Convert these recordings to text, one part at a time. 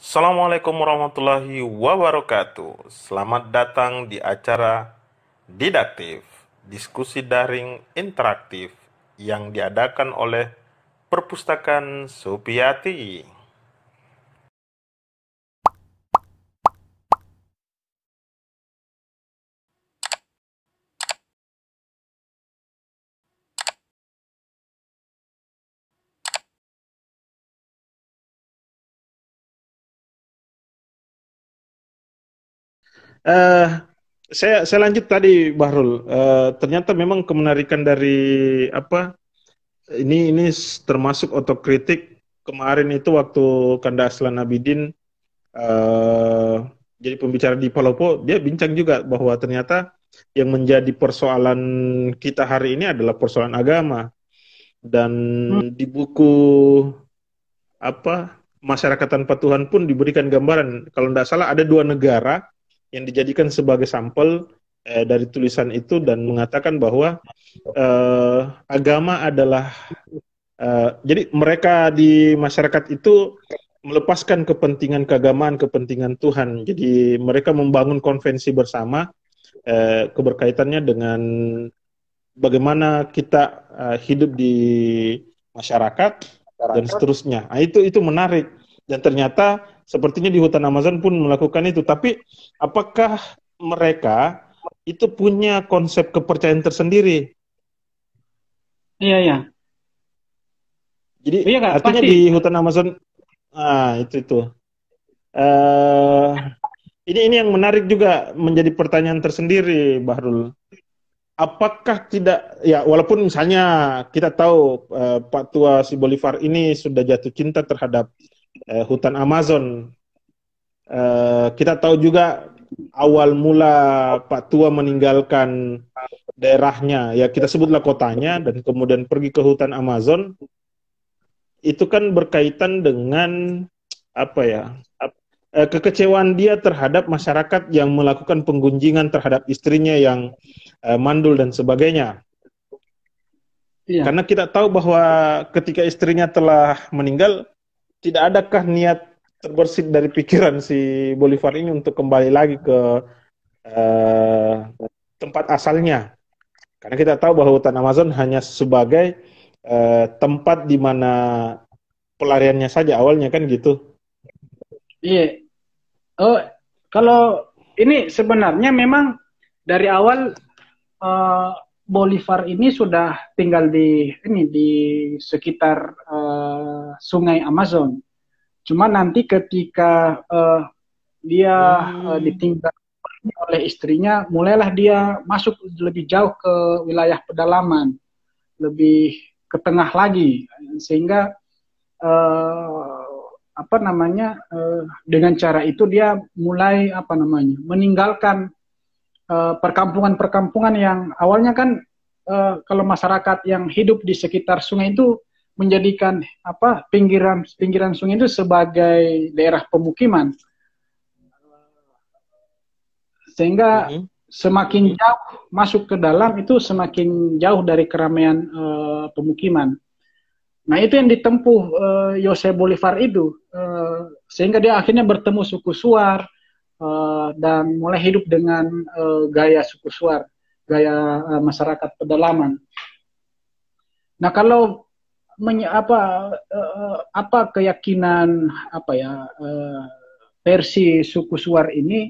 Assalamualaikum warahmatullahi wabarakatuh. Selamat datang di acara Didaktif, diskusi daring interaktif yang diadakan oleh Perpustakaan Supiati. Eh, saya lanjut tadi, Bahrul. Ternyata memang kemenarikan dari apa ini termasuk otokritik kemarin itu waktu Kanda Aslan Abidin eh, jadi pembicara di Palopo, dia bincang juga bahwa ternyata yang menjadi persoalan kita hari ini adalah persoalan agama. Dan Hmm. di buku apa Masyarakat Tanpa Tuhan pun diberikan gambaran, kalau tidak salah ada dua negara yang dijadikan sebagai sampel dari tulisan itu dan mengatakan bahwa agama adalah jadi mereka di masyarakat itu melepaskan kepentingan keagamaan, kepentingan Tuhan. Jadi mereka membangun konvensi bersama keberkaitannya dengan bagaimana kita hidup di masyarakat dan seterusnya. Nah, itu menarik dan ternyata sepertinya di hutan Amazon pun melakukan itu. Tapi apakah mereka itu punya konsep kepercayaan tersendiri? Iya, iya. Jadi Iya, Kak, artinya pasti. di hutan Amazon, itu. Eh ini yang menarik juga menjadi pertanyaan tersendiri, Bahrul. Apakah tidak, ya walaupun misalnya kita tahu Pak Tua si Bolivar ini sudah jatuh cinta terhadap hutan Amazon. Kita tahu juga awal mula Pak Tua meninggalkan daerahnya, ya kita sebutlah kotanya, dan kemudian pergi ke hutan Amazon, itu kan berkaitan dengan apa ya, kekecewaan dia terhadap masyarakat yang melakukan penggunjingan terhadap istrinya yang mandul dan sebagainya. Iya. Karena kita tahu bahwa ketika istrinya telah meninggal, tidak adakah niat terbersit dari pikiran si Bolivar ini untuk kembali lagi ke eh, tempat asalnya. Karena kita tahu bahwa hutan Amazon hanya sebagai tempat di mana pelariannya saja awalnya kan gitu. Iya. Oh, kalau ini sebenarnya memang dari awal eh, Bolivar ini sudah tinggal di sekitar Sungai Amazon. Cuma nanti ketika dia Hmm. ditinggal oleh istrinya, mulailah dia masuk lebih jauh ke wilayah pedalaman, lebih ke tengah lagi, sehingga eh, apa namanya dengan cara itu dia mulai apa namanya meninggalkan perkampungan-perkampungan yang awalnya kan kalau masyarakat yang hidup di sekitar sungai itu menjadikan apa pinggiran sungai itu sebagai daerah pemukiman, sehingga Mhm. semakin jauh masuk ke dalam itu semakin jauh dari keramaian pemukiman. Nah, itu yang ditempuh Jose Bolivar itu, sehingga dia akhirnya bertemu suku Suar dan mulai hidup dengan gaya suku Suar, gaya masyarakat pedalaman. Nah, kalau apa keyakinan apa ya versi suku Suar ini,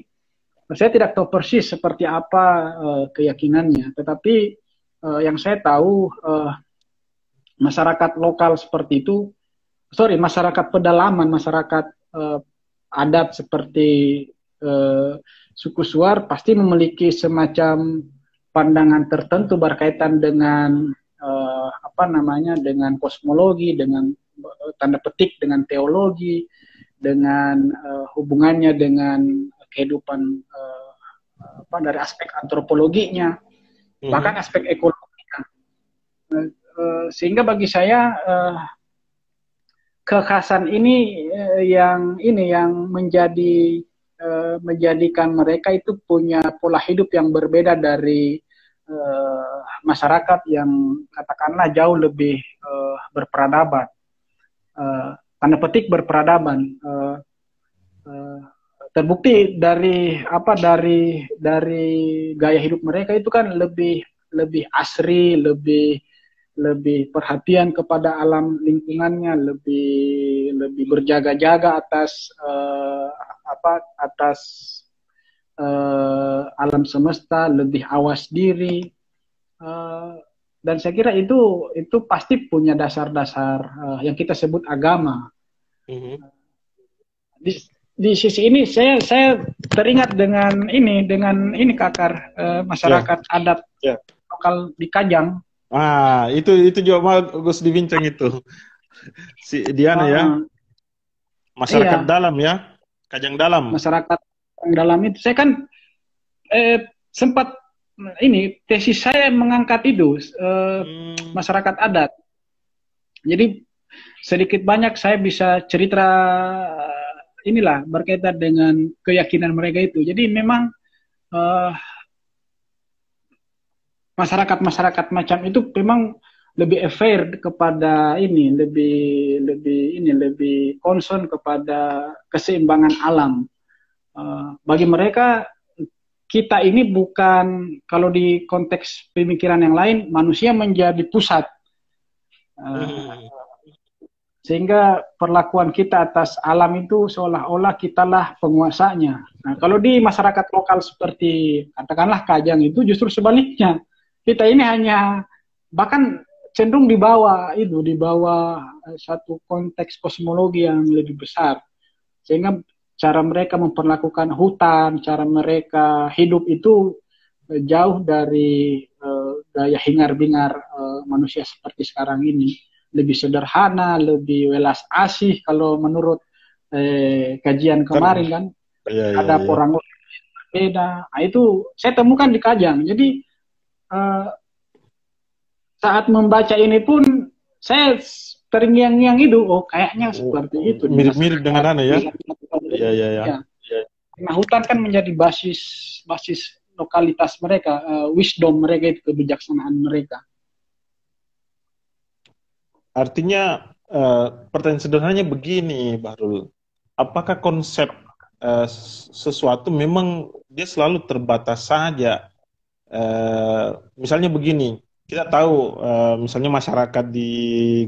saya tidak tahu persis seperti apa keyakinannya, tetapi yang saya tahu masyarakat lokal seperti itu, masyarakat pedalaman, masyarakat uh, adat seperti uh, suku Suar pasti memiliki semacam pandangan tertentu berkaitan dengan apa namanya, dengan kosmologi, dengan tanda petik dengan teologi, dengan hubungannya dengan kehidupan apa dari aspek antropologinya, bahkan Mhm. aspek ekologinya. Sehingga bagi saya kekhasan ini yang menjadikan mereka itu punya pola hidup yang berbeda dari masyarakat yang katakanlah jauh lebih berperadaban, tanda petik berperadaban. Eh, Terbukti dari dari gaya hidup mereka itu kan lebih lebih asri, lebih lebih perhatian kepada alam lingkungannya, lebih lebih berjaga-jaga atas atas alam semesta, lebih awas diri. Eh, dan saya kira itu pasti punya dasar-dasar yang kita sebut agama. Mhm. Di, di sisi ini saya teringat dengan ini Kakar, Ya, masyarakat adat ya. lokal di Kajang. Ah, itu juga bagus dibincang itu. Si Diana ya, Uh, masyarakat iya, dalam ya, Kajang dalam. masyarakat yang dalam itu. Saya kan sempat ini tesis saya mengangkat itu Hmm, masyarakat adat. Jadi sedikit banyak saya bisa cerita inilah berkaitan dengan keyakinan mereka itu. Jadi memang eh, masyarakat-masyarakat macam itu memang lebih aware kepada ini, lebih lebih ini, lebih concern kepada keseimbangan alam. Bagi mereka kita ini bukan, kalau di konteks pemikiran yang lain, manusia menjadi pusat. Uh, hmm, Sehingga perlakuan kita atas alam itu seolah-olah kitalah penguasanya. Nah, kalau di masyarakat lokal seperti katakanlah Kajang itu justru sebaliknya. Kita ini hanya bahkan cenderung di bawah satu konteks kosmologi yang lebih besar. Sehingga cara mereka memperlakukan hutan, cara mereka hidup itu jauh dari gaya hingar-bingar manusia seperti sekarang ini. Lebih sederhana, lebih welas asih kalau menurut kajian kan, kemarin kan. ya, ya, Ada ya. orang berbeda. Nah, itu saya temukan di Kajang. Jadi eh, saat membaca ini pun saya terngiang-ngiang itu, oh kayaknya seperti itu di Mirip-mirip dengan masyarakat. Anda ya. Ya, ya, ya. Ya. Nah, hutan kan menjadi basis basis lokalitas mereka, wisdom mereka itu, kebijaksanaan mereka. Artinya pertanyaan sederhananya begini, Bahrul. Apakah konsep sesuatu memang dia selalu terbatas saja? Misalnya begini, kita tahu misalnya masyarakat di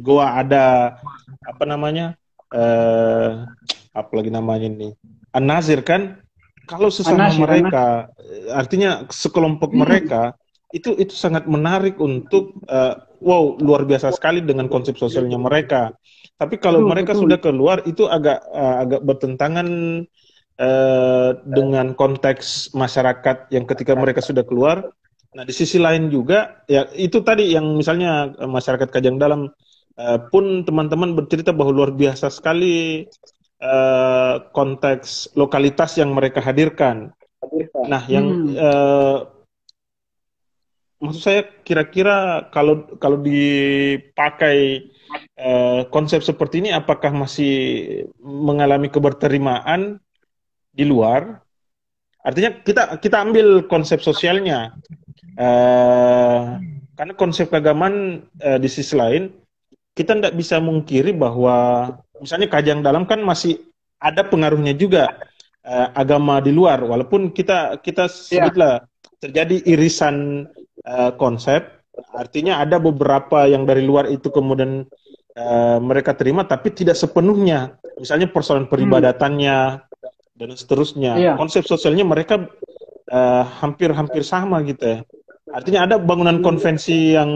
Goa ada apa namanya, eh, apa lagi namanya ini, An-Nazir kan? Kalau sesama Anas ya, Anas. mereka, artinya sekelompok mereka itu sangat menarik untuk wow, luar biasa sekali dengan konsep sosialnya mereka. Tapi kalau Betul, mereka betul. sudah keluar itu agak bertentangan dengan konteks masyarakat yang ketika mereka sudah keluar. Nah, di sisi lain juga, ya itu tadi yang misalnya masyarakat Kajang Dalam pun teman-teman bercerita bahwa luar biasa sekali konteks lokalitas yang mereka hadirkan. Nah, yang Hmm. maksud saya kira-kira kalau kalau dipakai konsep seperti ini, apakah masih mengalami keberterimaan di luar? Artinya kita ambil konsep sosialnya, eh, karena konsep keagamaan di sisi lain kita tidak bisa mungkiri bahwa misalnya Kajang Dalam kan masih ada pengaruhnya juga agama di luar, walaupun kita Ya. sebutlah terjadi irisan konsep, artinya ada beberapa yang dari luar itu kemudian mereka terima, tapi tidak sepenuhnya. Misalnya persoalan Hmm. peribadatannya dan seterusnya. Iya. Konsep sosialnya mereka hampir-hampir sama gitu ya. Artinya ada bangunan Hmm. konvensi yang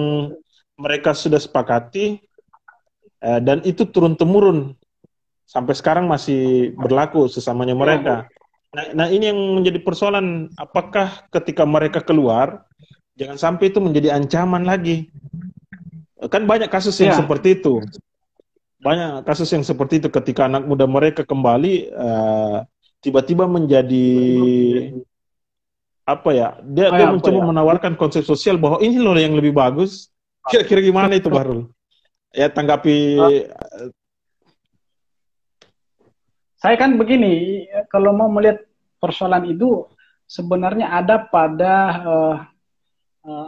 mereka sudah sepakati dan itu turun-temurun sampai sekarang masih berlaku sesamanya Iya. mereka. Nah, ini yang menjadi persoalan. Apakah ketika mereka keluar, jangan sampai itu menjadi ancaman lagi. Kan banyak kasus yang Iya. seperti itu. Banyak kasus yang seperti itu ketika anak muda mereka kembali tiba-tiba menjadi apa ya? Dia Oh dia ya, apa mencoba ya? menawarkan konsep sosial bahwa ini loh yang lebih bagus. Kira-kira gimana itu, Bahrul? Ya tanggapi. Eh, Saya kan begini, kalau mau melihat persoalan itu sebenarnya ada pada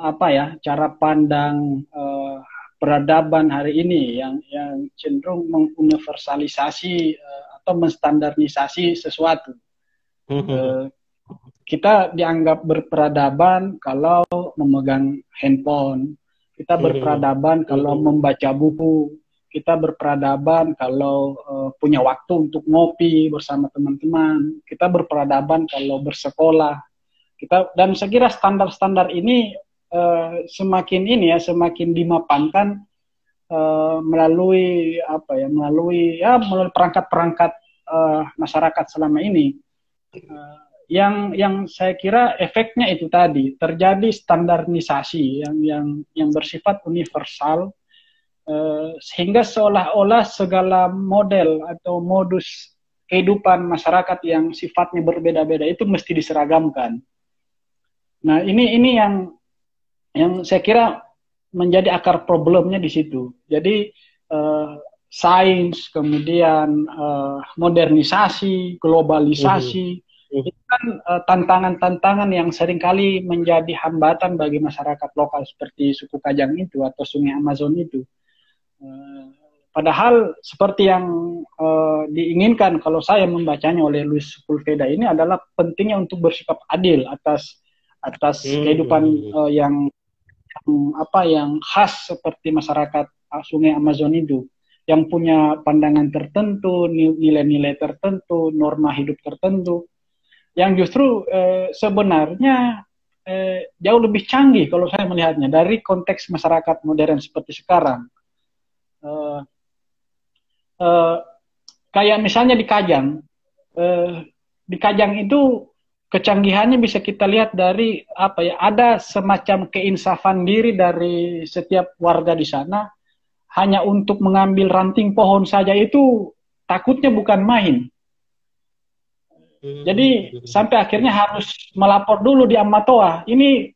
apa ya, cara pandang peradaban hari ini yang cenderung menguniversalisasi atau menstandarisasi sesuatu. Kita dianggap berperadaban kalau memegang handphone, kita berperadaban kalau membaca buku, kita berperadaban kalau punya waktu untuk ngopi bersama teman-teman, kita berperadaban kalau bersekolah. Dan saya kira standar-standar ini semakin dimapankan melalui perangkat-perangkat masyarakat selama ini. Yang saya kira efeknya itu tadi, terjadi standarisasi yang bersifat universal, sehingga seolah-olah segala model atau modus kehidupan masyarakat yang sifatnya berbeda-beda itu mesti diseragamkan. Nah, ini yang saya kira menjadi akar problemnya di situ. Jadi sains, kemudian modernisasi, globalisasi, itu kan tantangan-tantangan yang seringkali menjadi hambatan bagi masyarakat lokal seperti suku Kajang itu atau Sungai Amazon itu. Padahal seperti yang diinginkan kalau saya membacanya oleh Luis Sepulveda ini adalah pentingnya untuk bersikap adil atas kehidupan yang khas seperti masyarakat Sungai Amazon itu, yang punya pandangan tertentu, nilai-nilai tertentu, norma hidup tertentu, yang justru sebenarnya jauh lebih canggih kalau saya melihatnya dari konteks masyarakat modern seperti sekarang. Kayak misalnya di Kajang itu kecanggihannya bisa kita lihat dari ada semacam keinsafan diri dari setiap warga di sana, hanya untuk mengambil ranting pohon saja itu takutnya bukan main. Jadi sampai akhirnya harus melapor dulu di Amatoa. Ini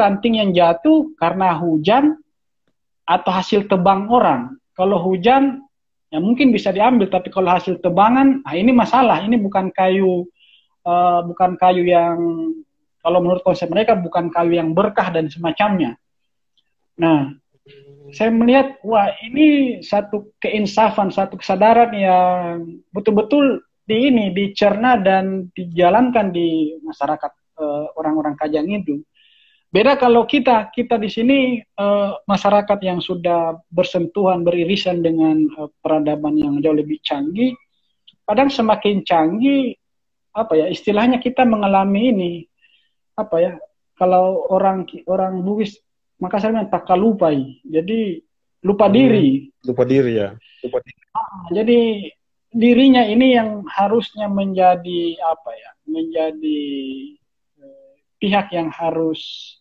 ranting yang jatuh karena hujan atau hasil tebang orang. Kalau hujan ya mungkin bisa diambil, tapi kalau hasil tebangan, ini masalah. Ini bukan kayu yang, kalau menurut konsep mereka, bukan kayu yang berkah dan semacamnya. Nah, saya melihat, wah ini satu keinsafan, satu kesadaran yang betul-betul dicerna dan dijalankan di masyarakat orang-orang Kajang itu. Beda kalau kita di sini masyarakat yang sudah bersentuhan, beririsan dengan peradaban yang jauh lebih canggih, kadang semakin canggih, istilahnya kita mengalami ini, kalau orang Bugis, maka saya bilang takalupai, jadi lupa diri. Lupa diri ya. Jadi dirinya ini yang harusnya menjadi menjadi pihak yang harus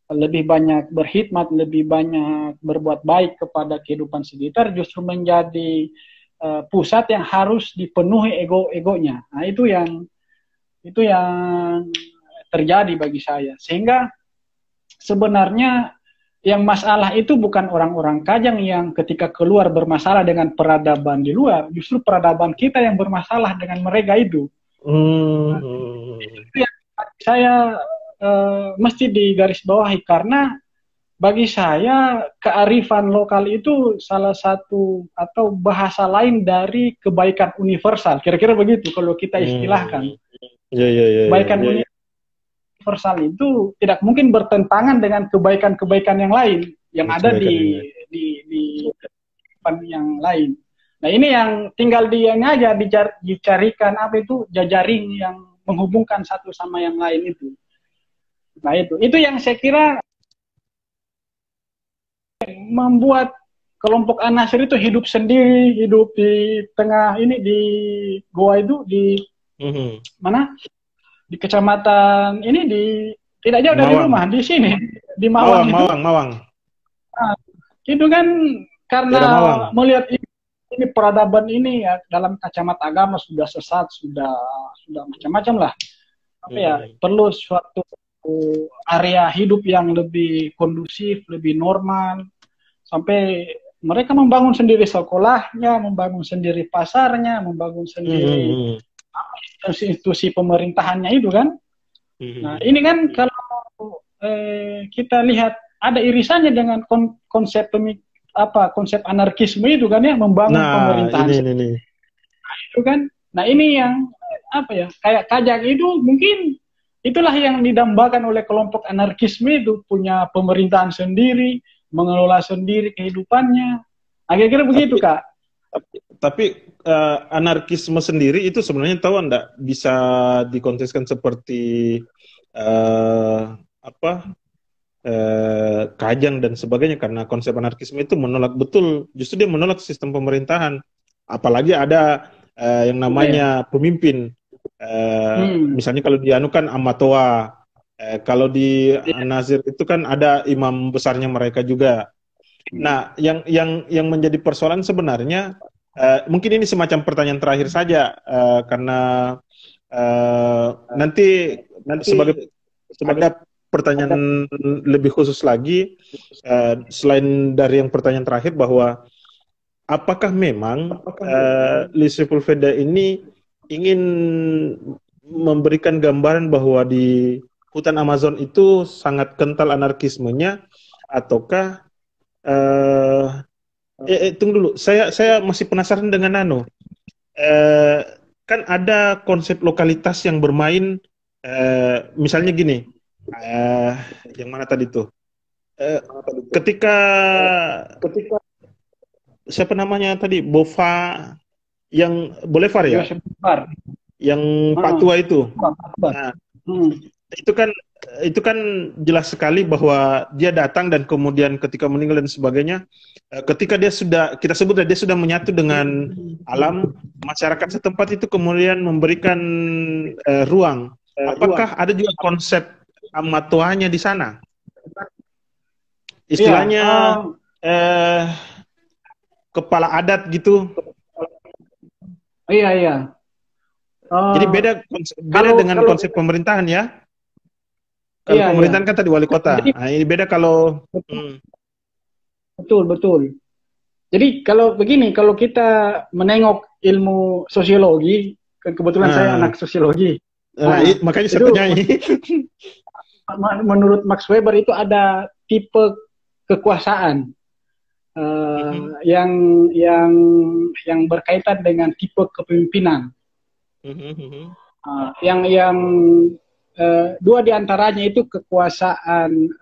lebih banyak berkhidmat, lebih banyak berbuat baik kepada kehidupan sekitar, justru menjadi pusat yang harus dipenuhi ego-egonya. Nah, itu yang terjadi bagi saya. Sehingga sebenarnya yang masalah itu bukan orang-orang Kajang yang ketika keluar bermasalah dengan peradaban di luar, justru peradaban kita yang bermasalah dengan mereka itu. Itu yang saya mesti digarisbawahi, karena bagi saya kearifan lokal itu salah satu atau bahasa lain dari kebaikan universal, kira-kira begitu kalau kita istilahkan. Kebaikan universal itu tidak mungkin bertentangan dengan kebaikan-kebaikan yang lain yang ada di yang lain. Nah, ini yang tinggal dicarikan jajaring yang menghubungkan satu sama yang lain itu. Nah, itu yang saya kira membuat kelompok An-Nasir itu hidup sendiri, hidup di tengah ini, di goa itu, di mana? Di kecamatan ini, tidak jauh dari rumah, di sini, di Mawang. Mawang. Nah, itu kan karena melihat ini peradaban ini ya, dalam kacamata agama sudah sesat, sudah macam-macam lah. Tapi ya perlu suatu area hidup yang lebih kondusif, lebih normal, sampai mereka membangun sendiri sekolahnya, membangun sendiri pasarnya, membangun sendiri institusi pemerintahannya itu kan. Nah, ini kan kalau kita lihat ada irisannya dengan konsep apa konsep anarkisme itu kan ya, membangun pemerintahan ini. Itu kan. Nah, ini yang apa ya, kayak Kajang itu mungkin itulah yang didambakan oleh kelompok anarkisme itu, punya pemerintahan sendiri, mengelola sendiri kehidupannya. Kira-kira begitu, Kak. Tapi anarkisme sendiri itu sebenarnya tahu Anda bisa dikonteskan seperti Kajang dan sebagainya, karena konsep anarkisme itu menolak betul, justru dia menolak sistem pemerintahan, apalagi ada yang namanya pemimpin. Misalnya kalau di Anu kan Amatoa, kalau di Nazir itu kan ada imam besarnya mereka juga. Nah, yang menjadi persoalan sebenarnya, mungkin ini semacam pertanyaan terakhir saja, karena nanti sebagai pertanyaan lebih khusus lagi, selain dari yang pertanyaan terakhir, bahwa apakah memang Lee Sepulveda ini ingin memberikan gambaran bahwa di hutan Amazon itu sangat kental anarkismenya, ataukah tunggu dulu, saya masih penasaran dengan kan ada konsep lokalitas yang bermain, misalnya gini, yang mana tadi tuh, ketika siapa namanya tadi, yang Bolivar ya, yang Patua itu. Nah, itu kan jelas sekali bahwa dia datang dan kemudian ketika meninggal dan sebagainya, ketika kita sebut dia sudah menyatu dengan alam, masyarakat setempat itu kemudian memberikan ruang. Apakah ada juga konsep amatoanya di sana? Istilahnya kepala adat gitu. Iya. Jadi beda dengan konsep pemerintahan ya. Kalau pemerintahan kan tadi wali kota. Jadi, nah, ini beda kalau betul. Jadi kalau begini, kalau kita menengok ilmu sosiologi, kebetulan saya anak sosiologi. Makanya saya tanyai. Menurut Max Weber itu ada tipe kekuasaan yang berkaitan dengan tipe kepemimpinan. Yang dua diantaranya itu kekuasaan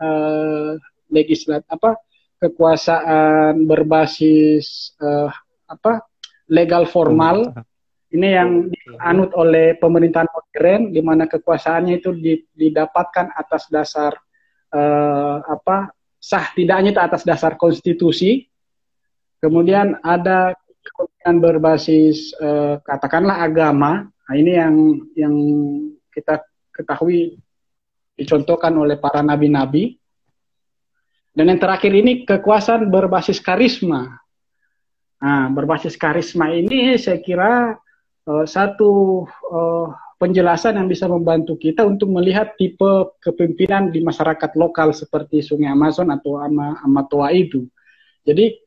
kekuasaan berbasis legal formal. Ini yang dianut oleh pemerintahan modern, di mana kekuasaannya itu didapatkan atas dasar sah tidaknya itu atas dasar konstitusi. Kemudian ada kepemimpinan berbasis katakanlah agama. Nah, ini yang kita ketahui dicontohkan oleh para nabi-nabi. Dan yang terakhir ini kekuasaan berbasis karisma. Nah, berbasis karisma ini saya kira satu penjelasan yang bisa membantu kita untuk melihat tipe kepemimpinan di masyarakat lokal seperti Sungai Amazon atau Amatoa itu. Jadi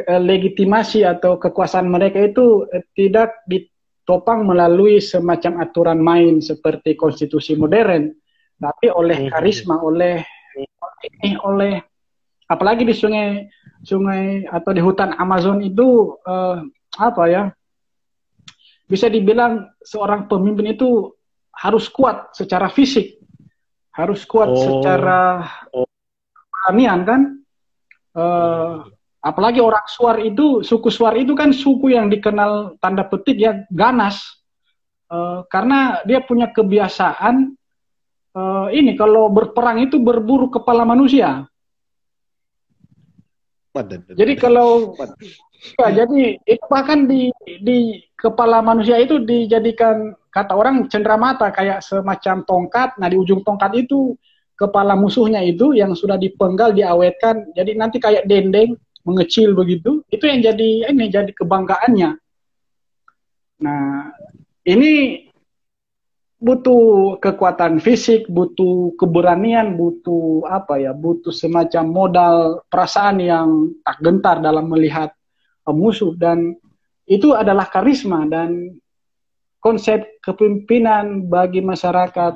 legitimasi atau kekuasaan mereka itu tidak ditopang melalui semacam aturan main seperti konstitusi modern, tapi oleh karisma, oleh apalagi di sungai atau di hutan Amazon itu bisa dibilang seorang pemimpin itu harus kuat secara fisik, harus kuat secara peranian kan. Apalagi orang Shuar itu, suku Shuar itu kan suku yang dikenal tanda petik ya ganas, karena dia punya kebiasaan ini kalau berperang itu berburu kepala manusia. Jadi kalau jadi itu bahkan di kepala manusia itu dijadikan, kata orang, cenderamata, kayak semacam tongkat. Nah, di ujung tongkat itu kepala musuhnya itu yang sudah dipenggal, diawetkan, jadi nanti kayak dendeng mengecil begitu. Itu yang jadi kebanggaannya. Nah, ini butuh kekuatan fisik, butuh keberanian, butuh butuh semacam modal perasaan yang tak gentar dalam melihat musuh, dan itu adalah karisma. Dan konsep kepemimpinan bagi masyarakat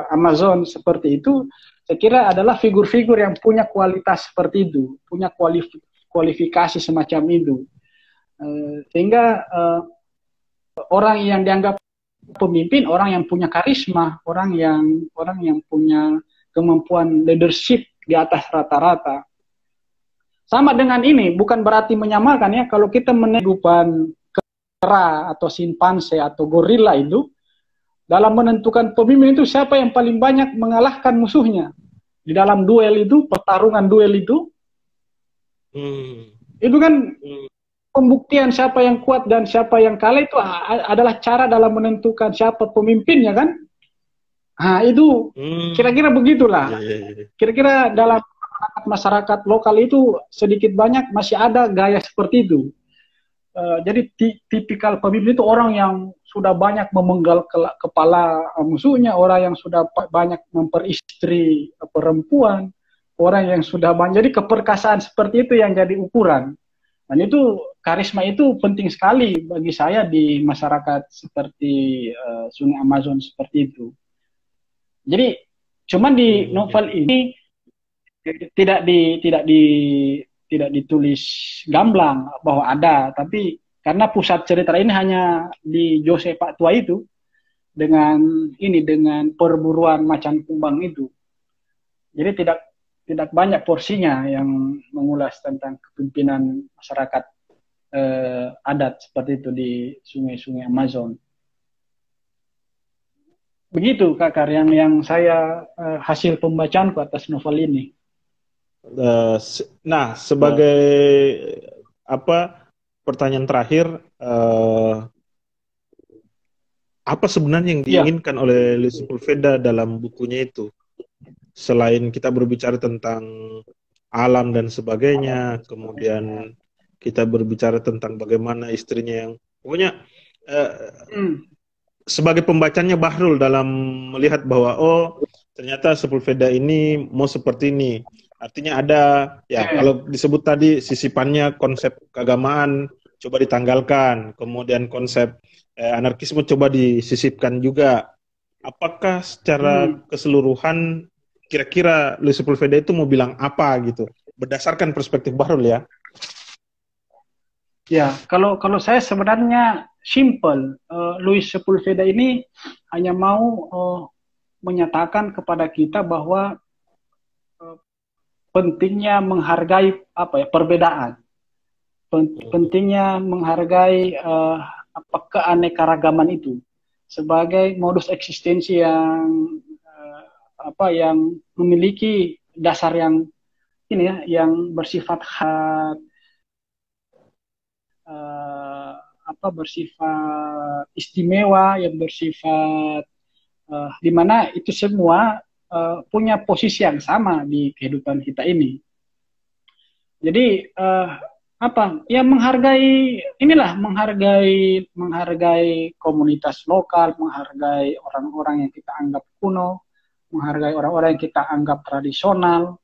Amazon seperti itu, saya kira adalah figur-figur yang punya kualitas seperti itu, punya kualifikasi semacam itu. Sehingga orang yang dianggap pemimpin, orang yang punya karisma, orang yang punya kemampuan leadership di atas rata-rata. Sama dengan ini, bukan berarti menyamakan ya, kalau kita menegupan kera atau simpanse atau gorila itu, dalam menentukan pemimpin itu siapa yang paling banyak mengalahkan musuhnya. Di dalam duel itu, pertarungan duel itu kan pembuktian siapa yang kuat dan siapa yang kalah itu adalah cara dalam menentukan siapa pemimpinnya kan. Nah itu kira-kira begitulah. Kira-kira dalam masyarakat lokal itu sedikit banyak masih ada gaya seperti itu. Jadi tipikal pemimpin itu orang yang sudah banyak memenggal kepala musuhnya, orang yang sudah banyak memperistri perempuan, orang yang sudah banyak. Jadi keperkasaan seperti itu yang jadi ukuran. Dan itu karisma itu penting sekali bagi saya di masyarakat seperti Sungai Amazon seperti itu. Jadi cuman di novel ini tidak ditulis gamblang bahwa ada, tapi karena pusat cerita ini hanya di Jose Pak Tua itu dengan perburuan macan kumbang itu. Jadi tidak banyak porsinya yang mengulas tentang kepemimpinan masyarakat adat seperti itu di sungai-sungai Amazon. Begitu Kak Kar yang saya hasil pembacaanku atas novel ini. Nah, sebagai pertanyaan terakhir, apa sebenarnya yang diinginkan oleh Luis Sepulveda dalam bukunya itu? Selain kita berbicara tentang alam dan sebagainya, kemudian kita berbicara tentang bagaimana istrinya yang pokoknya sebagai pembacanya Bahrul dalam melihat bahwa ternyata Sepulveda ini mau seperti ini. Artinya ada, kalau disebut tadi sisipannya konsep keagamaan coba ditanggalkan, kemudian konsep anarkisme coba disisipkan juga. Apakah secara keseluruhan kira-kira Luis Sepulveda itu mau bilang apa gitu, berdasarkan perspektif Bahrul ya? Ya, kalau saya sebenarnya simple. Luis Sepulveda ini hanya mau menyatakan kepada kita bahwa pentingnya menghargai perbedaan, pentingnya menghargai keanekaragaman itu sebagai modus eksistensi yang yang memiliki dasar yang yang bersifat bersifat istimewa, yang bersifat di mana itu semua punya posisi yang sama di kehidupan kita ini. Jadi menghargai komunitas lokal, menghargai orang-orang yang kita anggap kuno, menghargai orang-orang yang kita anggap tradisional.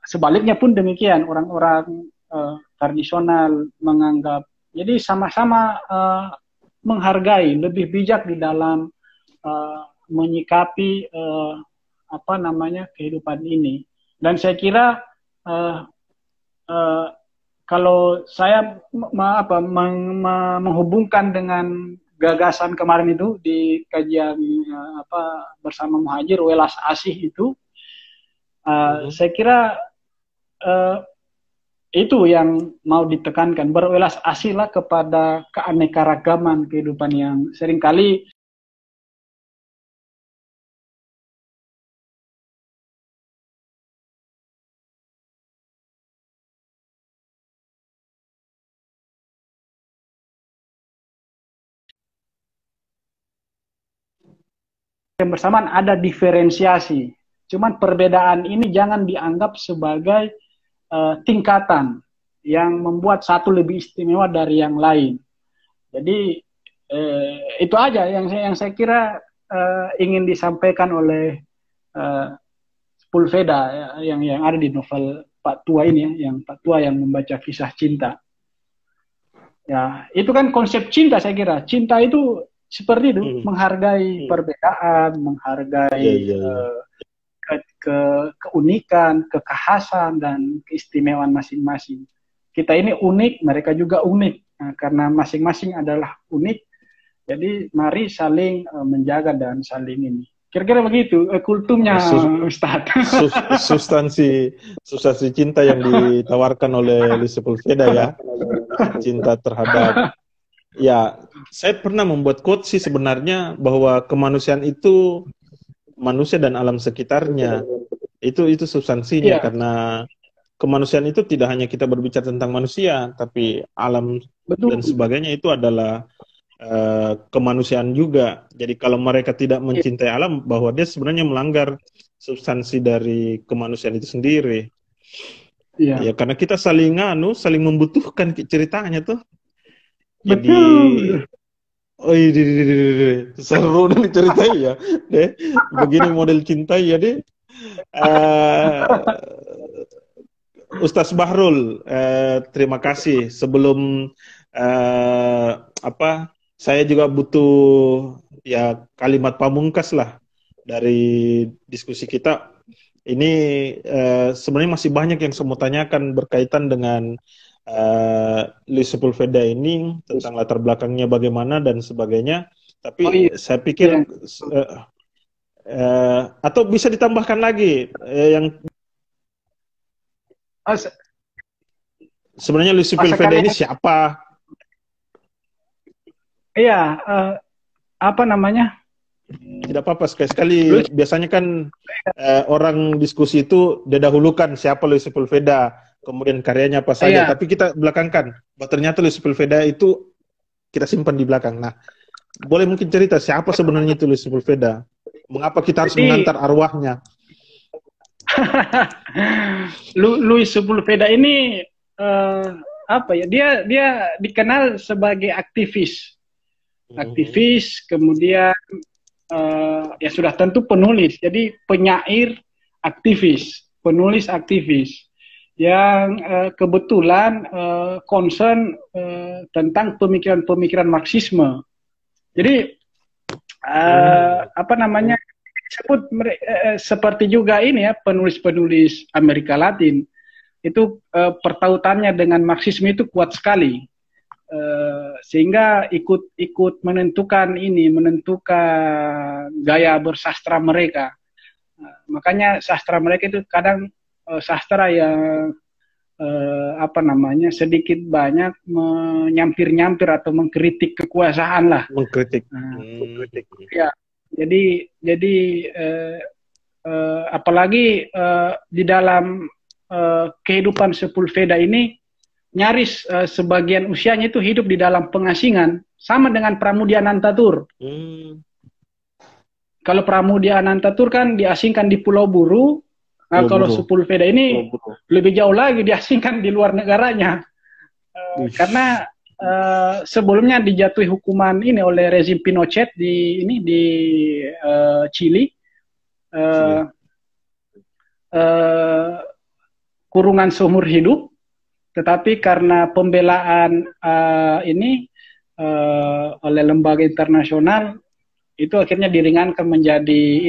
Sebaliknya pun demikian, orang-orang tradisional menganggap. Jadi sama-sama menghargai, lebih bijak di dalam menyikapi kehidupan ini. Dan saya kira kalau saya menghubungkan dengan gagasan kemarin itu di kajian bersama Muhajir Welas Asih itu, saya kira itu yang mau ditekankan, berwelas asihlah kepada keanekaragaman kehidupan yang seringkali yang bersamaan ada diferensiasi. Cuman perbedaan ini jangan dianggap sebagai tingkatan yang membuat satu lebih istimewa dari yang lain. Jadi itu aja yang saya kira ingin disampaikan oleh Sepulveda yang ada di novel Pak Tua ini, yang Pak Tua yang membaca kisah cinta. Ya, itu kan konsep cinta, saya kira. Cinta itu seperti itu, menghargai perbedaan, menghargai keunikan, kekhasan, dan keistimewaan masing-masing. Kita ini unik, mereka juga unik. Nah, karena masing-masing adalah unik, jadi mari saling menjaga dan saling ini. Kira-kira begitu kultumnya, Ustadz. Substansi cinta yang ditawarkan oleh Luis Sepulveda ya. Cinta terhadap, ya, saya pernah membuat quote sih sebenarnya bahwa kemanusiaan itu manusia dan alam sekitarnya. Itu substansinya, karena kemanusiaan itu tidak hanya kita berbicara tentang manusia, tapi alam dan sebagainya itu adalah kemanusiaan juga. Jadi kalau mereka tidak mencintai alam, bahwa dia sebenarnya melanggar substansi dari kemanusiaan itu sendiri. Ya, karena kita saling membutuhkan ceritanya tuh. Jadi, seru nih ceritanya ya, deh. Begini model cinta ya deh. Ustaz Bahrul, terima kasih. Sebelum saya juga butuh ya kalimat pamungkas lah dari diskusi kita. Ini sebenarnya masih banyak yang saya mau tanyakan berkaitan dengan Luis Sepulveda ini, tentang latar belakangnya bagaimana dan sebagainya. Tapi saya pikir atau bisa ditambahkan lagi yang sebenarnya Luis Sepulveda ini siapa? Iya, apa namanya? Tidak apa-apa, sekali-sekali biasanya kan orang diskusi itu didahulukan siapa Luis Sepulveda, kemudian karyanya apa saja, tapi kita belakangkan bahwa ternyata Luis Sepulveda itu kita simpan di belakang. Nah, boleh mungkin cerita siapa sebenarnya itu Luis Sepulveda? Mengapa kita harus mengantar arwahnya? Luis Sepulveda ini dia dikenal sebagai aktivis, kemudian ya sudah tentu penulis, jadi penyair aktivis, penulis aktivis yang kebetulan concern tentang pemikiran-pemikiran Marxisme. Jadi disebut seperti juga ini ya, penulis-penulis Amerika Latin itu pertautannya dengan Marxisme itu kuat sekali. Sehingga ikut menentukan gaya bersastra mereka. Makanya sastra mereka itu kadang sastra yang sedikit banyak menyampir-nyampir atau mengkritik kekuasaan lah. Mengkritik. Ya, jadi apalagi di dalam kehidupan Sepulveda ini nyaris sebagian usianya itu hidup di dalam pengasingan, sama dengan Pramudia Anantatur. Kalau Pramudia Anantatur kan diasingkan di Pulau Buru, kalau Sepulveda ini lebih jauh lagi diasingkan di luar negaranya, karena sebelumnya dijatuhi hukuman ini oleh rezim Pinochet di Chili, kurungan seumur hidup. Tetapi karena pembelaan oleh lembaga internasional, itu akhirnya diringankan menjadi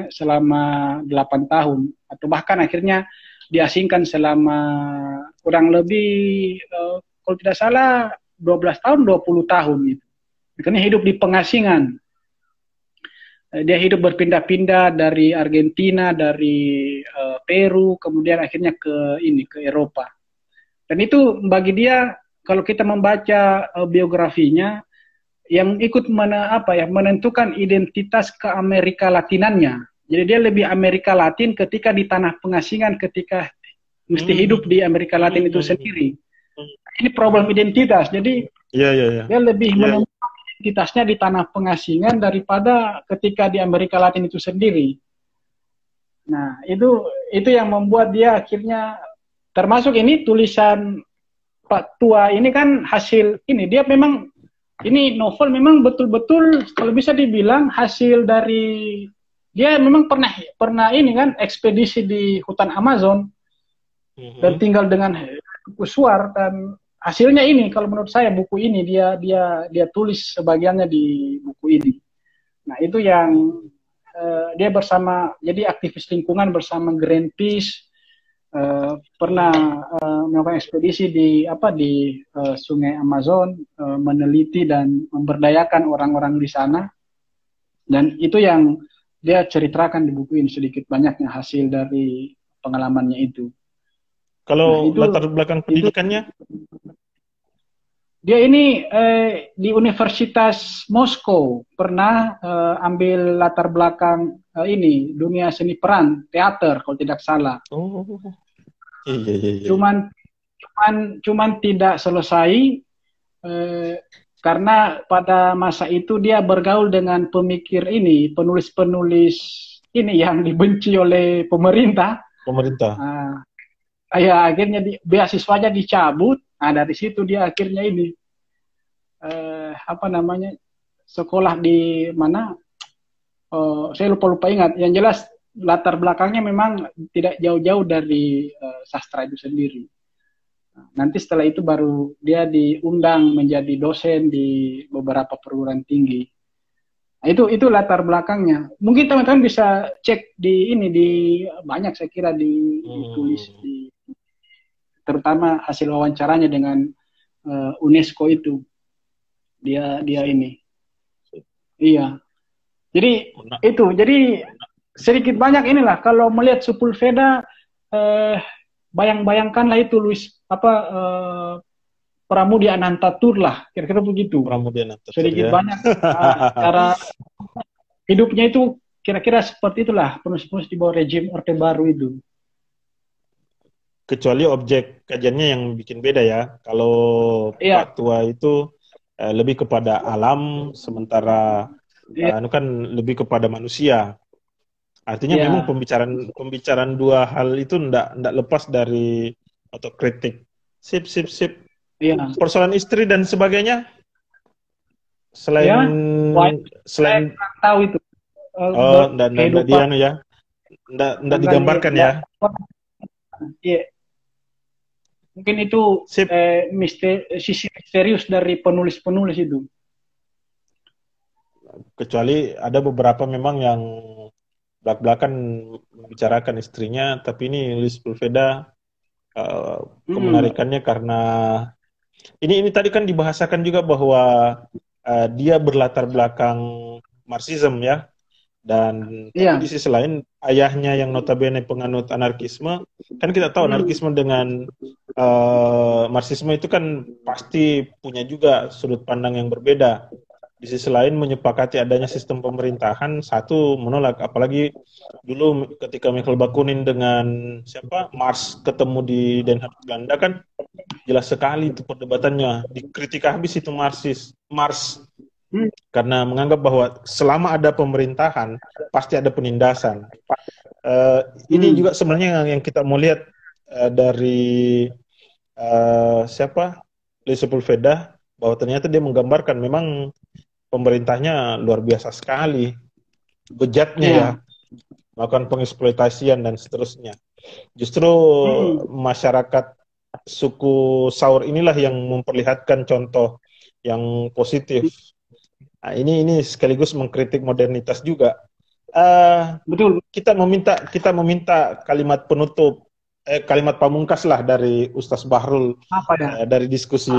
selama 8 tahun, atau bahkan akhirnya diasingkan selama kurang lebih kalau tidak salah 12 tahun, 20 tahun gitu. Akhirnya hidup di pengasingan. Dia hidup berpindah-pindah dari Argentina, dari Peru, kemudian akhirnya ke Eropa. Dan itu bagi dia, kalau kita membaca biografinya, yang ikut menentukan identitas ke Amerika Latinannya. Jadi dia lebih Amerika Latin ketika di tanah pengasingan, ketika mesti hidup di Amerika Latin itu sendiri. Ini problem identitas. Jadi dia lebih menemukan identitasnya di tanah pengasingan daripada ketika di Amerika Latin itu sendiri. Nah, itu yang membuat dia akhirnya, termasuk ini tulisan Pak Tua ini kan hasil ini, dia memang ini novel memang betul-betul kalau bisa dibilang hasil dari dia memang pernah ini kan ekspedisi di hutan Amazon dan tinggal dengan Suar, dan hasilnya ini kalau menurut saya buku ini dia tulis sebagiannya di buku ini. Nah, itu yang dia bersama, jadi aktivis lingkungan bersama Greenpeace, pernah melakukan ekspedisi di Sungai Amazon, meneliti dan memberdayakan orang-orang di sana, dan itu yang dia ceritakan di buku ini sedikit banyaknya hasil dari pengalamannya itu. Kalau latar belakang pendidikannya? Dia ini di Universitas Moskow pernah ambil latar belakang ini dunia seni peran, teater kalau tidak salah. Oh, iya. Cuman tidak selesai karena pada masa itu dia bergaul dengan pemikir ini, penulis-penulis ini yang dibenci oleh pemerintah. Ya akhirnya beasiswanya dicabut. Nah dari situ dia akhirnya ini sekolah di mana? Saya lupa ingat. Yang jelas latar belakangnya memang tidak jauh-jauh dari sastra itu sendiri. Nanti setelah itu baru dia diundang menjadi dosen di beberapa perguruan tinggi. Nah, itu latar belakangnya. Mungkin teman-teman bisa cek di banyak saya kira ditulis terutama hasil wawancaranya dengan UNESCO itu. Dia ini. Iya. Jadi sedikit banyak inilah kalau melihat Sepulveda bayangkanlah itu Pramudia Anantatur lah, kira-kira begitu. Pramudia Anantatur, sedikit banyak cara hidupnya itu kira-kira seperti itulah, penulis-penulis di bawah rejim Orde Baru itu. Kecuali objek kajiannya yang bikin beda ya. Kalau Pak Tua itu lebih kepada alam, sementara kan lebih kepada manusia. Artinya memang pembicaraan dua hal itu ndak lepas dari otokritik. Sip. Iya. Persoalan istri dan sebagainya. Selain tahu itu. Ndak digambarkan ya. Iya. Mungkin itu sisi misterius dari penulis-penulis itu. Kecuali ada beberapa memang yang belak-belakan membicarakan istrinya, tapi ini Louis Sepulveda kemenarikannya karena ini tadi kan dibahasakan juga bahwa dia berlatar belakang Marxism ya, dan di sisi lain ayahnya yang notabene penganut anarkisme, kan kita tahu anarkisme dengan Marxisme itu kan pasti punya juga sudut pandang yang berbeda. Di sisi lain menyepakati adanya sistem pemerintahan, satu menolak, apalagi dulu ketika Michael Bakunin dengan Marx ketemu di Den Haag Belanda kan jelas sekali itu perdebatannya, dikritik habis itu Marx karena menganggap bahwa selama ada pemerintahan pasti ada penindasan. Ini juga sebenarnya yang kita mau lihat dari Louis Sepulveda, bahwa ternyata dia menggambarkan memang pemerintahnya luar biasa sekali, bejatnya ya, melakukan pengeksploitasian dan seterusnya. Justru masyarakat suku Saur inilah yang memperlihatkan contoh yang positif. Nah, ini sekaligus mengkritik modernitas juga. Betul. Kita meminta kalimat penutup, kalimat pamungkas lah dari Ustaz Bahrul dari diskusi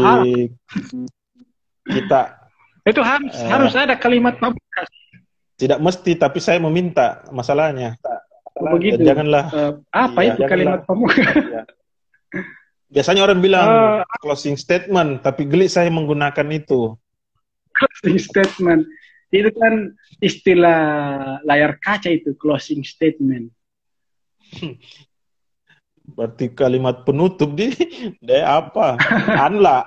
kita. Itu harus ada kalimat pamungkas. Tidak mesti, tapi saya meminta masalahnya. Begitu. Janganlah. Itu kalimat pamungkas? Biasanya orang bilang closing statement, tapi geli saya menggunakan itu. Closing statement. Itu kan istilah layar kaca itu, closing statement. Berarti kalimat penutup di apa?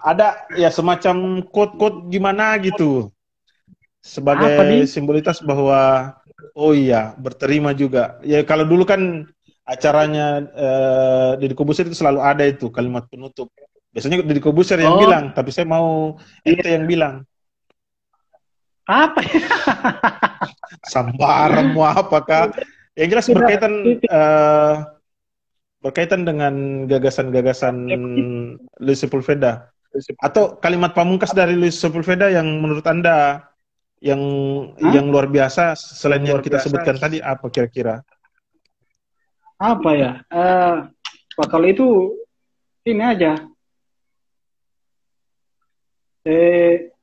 Ada ya semacam quote-quote gimana gitu. Sebagai simbolitas bahwa berterima juga. Ya kalau dulu kan acaranya Deddy Corbuzier itu selalu ada itu kalimat penutup. Biasanya Deddy Corbuzier yang bilang, tapi saya mau ente yang bilang. Apa? Sambaran mau apakah? Yang jelas berkaitan dengan gagasan-gagasan Louis Sepulveda. Atau kalimat pamungkas dari Louis Sepulveda yang menurut Anda yang Hah? yang luar biasa selain yang kita sebutkan tadi apa kira-kira? Apa ya? Kalau itu ini aja.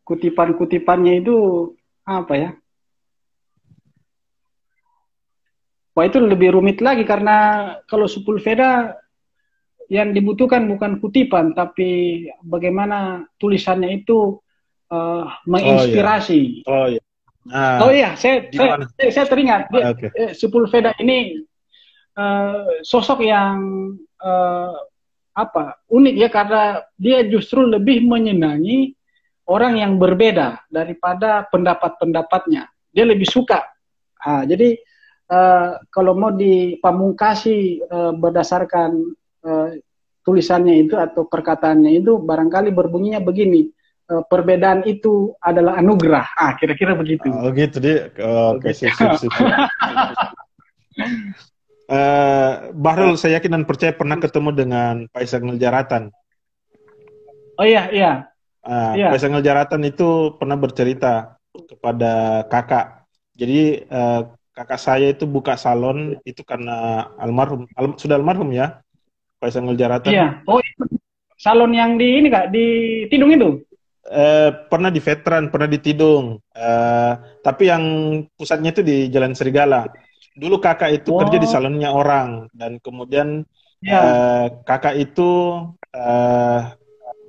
Kutipan-kutipannya itu apa ya? Wah, itu lebih rumit lagi karena kalau Sepulveda yang dibutuhkan bukan kutipan, tapi bagaimana tulisannya itu Oh ya, menginspirasi. oh ya. Oh Nah, iya, gimana? saya teringat Oke. Sepulveda ini sosok yang eh, unik ya karena dia justru lebih menyenangi orang yang berbeda daripada pendapat-pendapatnya. Dia lebih suka. Jadi kalau mau dipamungkasi berdasarkan uh, tulisannya itu atau perkataannya itu barangkali berbunyinya begini. Perbedaan itu adalah anugerah. Kira-kira begitu. Oh gitu dia. Oke, Begitu. sip, sip, sip, sip. Bahrul, saya yakin dan percaya pernah ketemu dengan Faisal Nurjaratan. Oh iya, iya, iya. Faisal Nurjaratan itu pernah bercerita kepada kakak. Jadi kakak saya itu buka salon itu karena sudah almarhum ya, Faisal Nurjaratan. Iya. Oh, salon yang di ini Kak, di Tidung itu? Pernah di Veteran, pernah di Tidung. Tapi yang pusatnya itu di Jalan Serigala. Dulu kakak itu kerja di salonnya orang dan kemudian Ya. kakak itu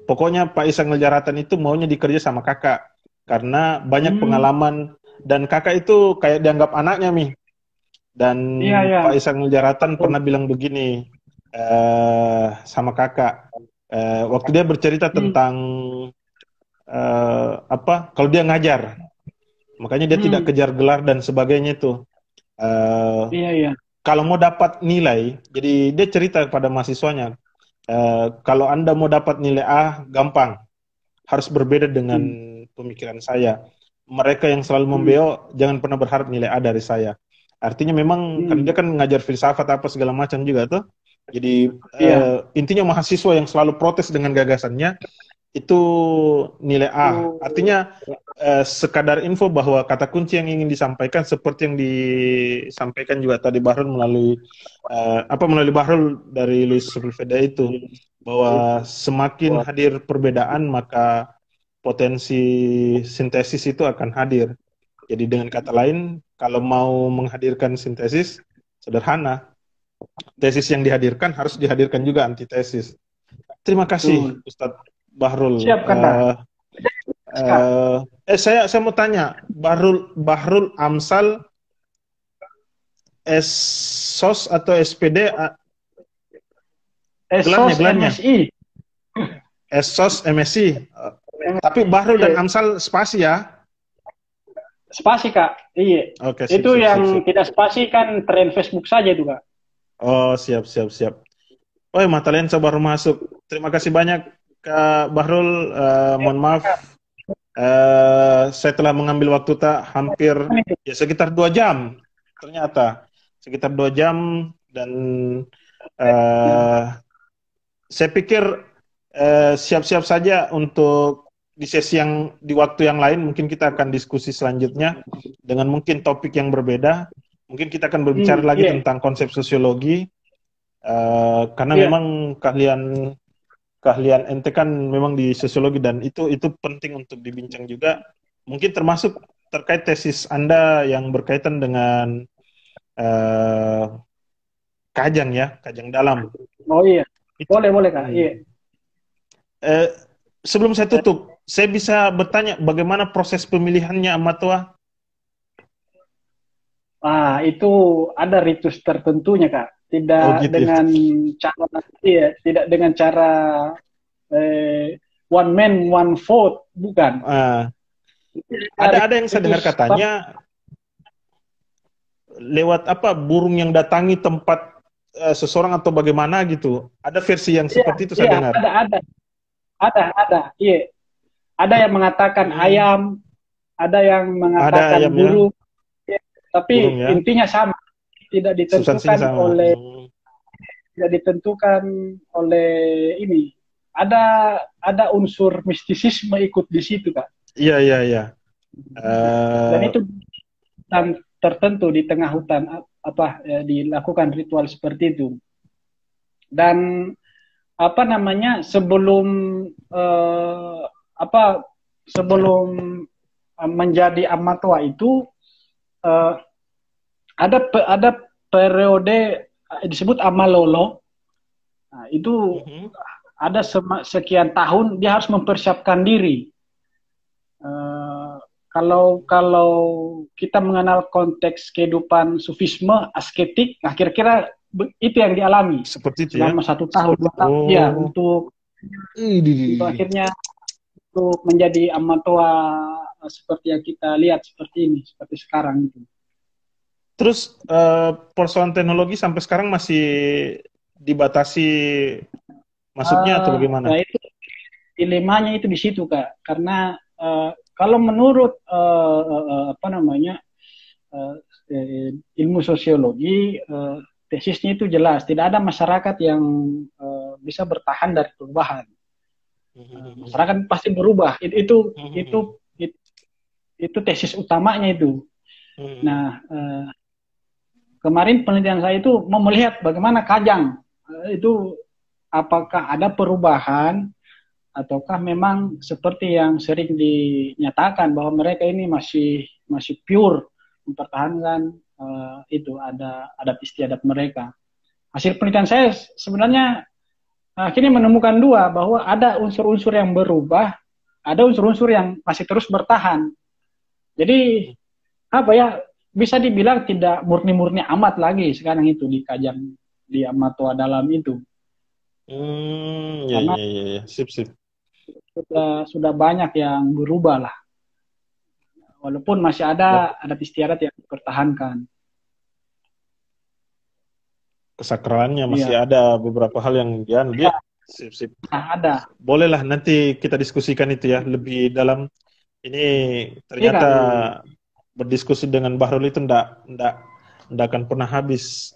pokoknya Pak Isang Ngejaratan itu maunya dikerja sama kakak karena banyak pengalaman dan kakak itu kayak dianggap anaknya Mi. Dan Iya. Pak Isang Ngejaratan pernah bilang begini sama kakak waktu dia bercerita tentang kalau dia ngajar, makanya dia tidak kejar gelar dan sebagainya itu. Iya. Kalau mau dapat nilai, jadi dia cerita kepada mahasiswanya, kalau Anda mau dapat nilai A, gampang. Harus berbeda dengan pemikiran saya. Mereka yang selalu membeo, jangan pernah berharap nilai A dari saya. Artinya memang, kan dia kan ngajar filsafat apa segala macam juga tuh. Jadi intinya mahasiswa yang selalu protes dengan gagasannya, itu nilai A. Artinya sekadar info bahwa kata kunci yang ingin disampaikan seperti yang disampaikan juga tadi Bahrul melalui melalui Bahrul dari Luis Sepulveda itu, bahwa semakin hadir perbedaan maka potensi sintesis itu akan hadir. Jadi dengan kata lain, kalau mau menghadirkan sintesis sederhana, tesis yang dihadirkan harus dihadirkan juga antitesis. Terima kasih Ustadz Bahrul. Siap, Kanda. Saya mau tanya, Bahrul Amsal SOS atau SPD? Gelarnya. MSI. SOS MSI. Tapi Bahrul dan Amsal spasi ya? Spasi Kak, iya. Oke, itu yang tidak spasi kan tren Facebook saja itu Kak. Oh, siap. Oh, mata lensa baru masuk. Terima kasih banyak Kak Bahrul. Mohon maaf, saya telah mengambil waktu hampir sekitar 2 jam. Ternyata sekitar 2 jam dan saya pikir siap-siap saja untuk di sesi yang di waktu yang lain mungkin kita akan diskusi selanjutnya dengan mungkin topik yang berbeda. Mungkin kita akan berbicara lagi tentang konsep sosiologi karena memang keahlian ente kan memang di sosiologi dan itu penting untuk dibincang juga. Mungkin termasuk terkait tesis Anda yang berkaitan dengan Kajang ya, Kajang dalam. Oh iya, boleh Kak. Iya. Sebelum saya tutup, saya bisa bertanya bagaimana proses pemilihannya Amatua? Itu ada ritus tertentunya Kak. Tidak dengan cara one man one vote, bukan. Ada yang saya dengar katanya lewat burung yang datangi tempat seseorang atau bagaimana gitu. Ada versi yang seperti itu saya dengar. Ada. Iya. Ada yang mengatakan ayam, ada yang mengatakan burung. Ya. Tapi intinya sama. Tidak ditentukan oleh ini. Ada unsur mistisisme ikut di situ, Kak. Iya. Dan Eh, itu hutan tertentu di tengah hutan dilakukan ritual seperti itu. Dan apa namanya eh, apa sebelum menjadi amatua itu eh, ada periode disebut amalolo. Nah, itu mhm. ada sekian tahun dia harus mempersiapkan diri. Eh, kalau kalau kita mengenal konteks kehidupan sufisme, asketik, nah kira-kira itu yang dialami Seperti itu ya. selama 1 tahun, 2 tahun, ya Oh, untuk idih. akhirnya untuk menjadi amatua seperti yang kita lihat seperti ini, seperti sekarang itu. Terus persoalan teknologi sampai sekarang masih dibatasi masuknya atau bagaimana? Ya itu dilemanya itu di situ Kak, karena kalau menurut apa namanya uh, ilmu sosiologi, tesisnya itu jelas tidak ada masyarakat yang bisa bertahan dari perubahan. Masyarakat pasti berubah. Itu tesis utamanya itu. Nah, kemarin penelitian saya itu mau melihat bagaimana Kajang itu apakah ada perubahan ataukah memang seperti yang sering dinyatakan bahwa mereka ini masih pure mempertahankan itu ada adat istiadat mereka. Hasil penelitian saya sebenarnya akhirnya menemukan dua, bahwa ada unsur-unsur yang berubah, ada unsur-unsur yang masih terus bertahan. Jadi apa ya, bisa dibilang tidak murni-murni amat lagi sekarang itu di Kajang, di Amatua Dalam itu, Ya, karena ya, ya, ya. Sip, sip. sudah banyak yang berubah lah, walaupun masih Bah, ada adat istiadat yang dipertahankan. kesakralannya masih Iya, ada beberapa hal yang dianu dia. Sip, sip. ada. Bolehlah nanti kita diskusikan itu ya lebih dalam. Ini Iya ternyata kak, berdiskusi dengan Bahrul itu ndak akan pernah habis.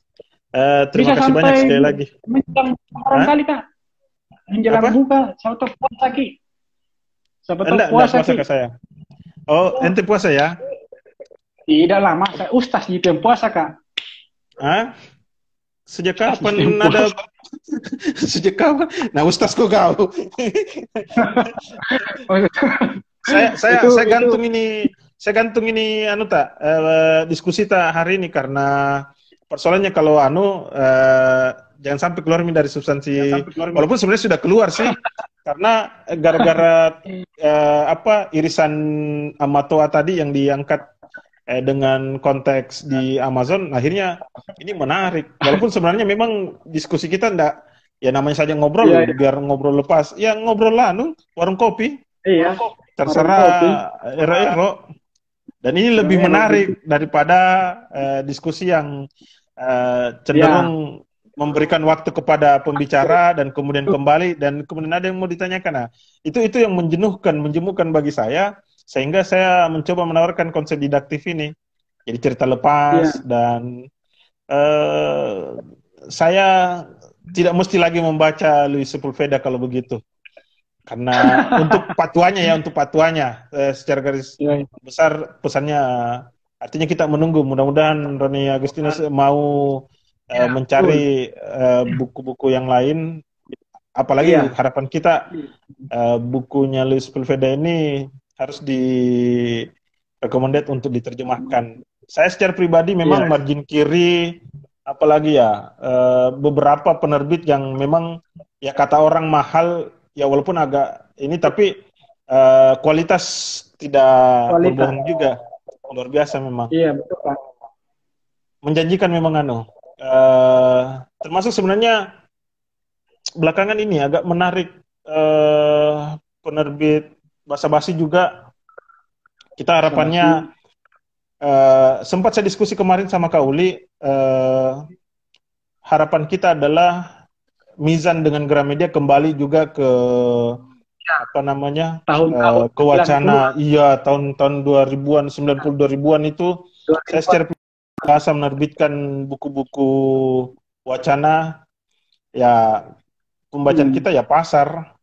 Terima bisa kasih banyak sampai sekali lagi. menjelang Hah? barangkali kak, menjelang Apa? buka, siapa tahu puasa ki, siapa tahu Enggak puasa puasa ki. ke saya. Oh, Oh, ente puasa ya? tidak lama, saya ustaz gitu yang puasa kak. Hah? Sejak Ustaz gitu yang kapan ada puasa. sejak kapan? Nah, Ustaz kok kau? Oh, saya saya itu saya itu gantung ini anu tak diskusi tak hari ini karena persoalannya kalau anu jangan sampai keluar dari yang substansi sampai keluar. walaupun sebenarnya sudah keluar sih karena gara-gara apa irisan Amatoa tadi yang diangkat dengan konteks di Amazon akhirnya ini menarik walaupun sebenarnya memang diskusi kita ndak ya namanya saja Iya, ngobrol iya, biar ngobrol lepas ya ngobrol lah anu warung kopi iya, warung kopi, terserah ero-ero dan ini lebih ero-ero gitu. menarik daripada diskusi yang Ya, cenderung memberikan waktu kepada pembicara dan kemudian kembali dan kemudian ada yang mau ditanyakan. Nah, itu yang menjemukan bagi saya sehingga saya mencoba menawarkan konsep didaktif ini. Jadi cerita iya, lepas dan eh, saya tidak mesti lagi membaca Luis Sepulveda kalau begitu. Karena untuk patuanya secara garis iya, iya. besar pesannya artinya kita menunggu mudah-mudahan Roni Agustinus mau Ya, betul. mencari buku-buku yang lain apalagi Iya, harapan kita bukunya Luis Sepulveda ini harus direkomendasi untuk diterjemahkan. Saya secara pribadi memang iya, margin kiri apalagi ya beberapa penerbit yang memang ya kata orang mahal ya walaupun agak ini tapi kualitas tidak kualitas. berbohong juga luar biasa memang Iya, betul Pak. menjanjikan memang termasuk sebenarnya belakangan ini agak menarik penerbit basa-basi juga kita Basa-basi. harapannya sempat saya diskusi kemarin sama Kak Uli harapan kita adalah Mizan dengan Gramedia kembali juga ke apa namanya Tahun-tahun ke 90-an, wacana iya tahun-tahun 2000-an 90 2000-an itu saya 2000-an. secara bahasa menerbitkan buku-buku wacana ya pembacaan Hmm, kita ya pasar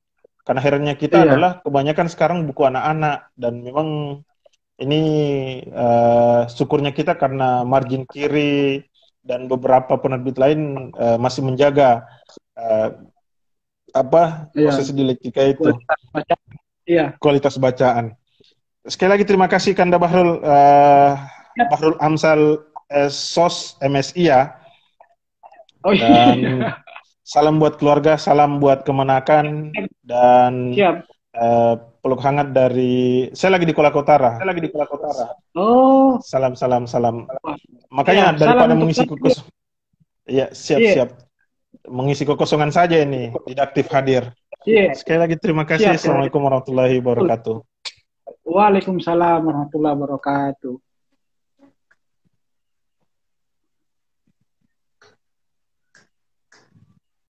karena akhirnya kita iya, adalah kebanyakan sekarang buku anak-anak dan memang Ini syukurnya kita karena margin kiri dan beberapa penerbit lain masih menjaga proses dialektika itu, kualitas bacaan. Iya. kualitas bacaan. Sekali lagi terima kasih Kanda Bahrul, Bahrul Amsal SOS MSI ya. Oh Dan iya. salam buat keluarga, salam buat kemenakan, dan Siap. peluk hangat dari saya lagi di Kolaka Utara. Oh, Salam. wah. Makanya Ya, daripada salam untuk mengisi saya. ya Iya, siap. Mengisi kekosongan saja ini, Didaktif hadir. iya. Sekali lagi terima kasih. Siap. Assalamualaikum warahmatullahi wabarakatuh. Waalaikumsalam warahmatullahi wabarakatuh.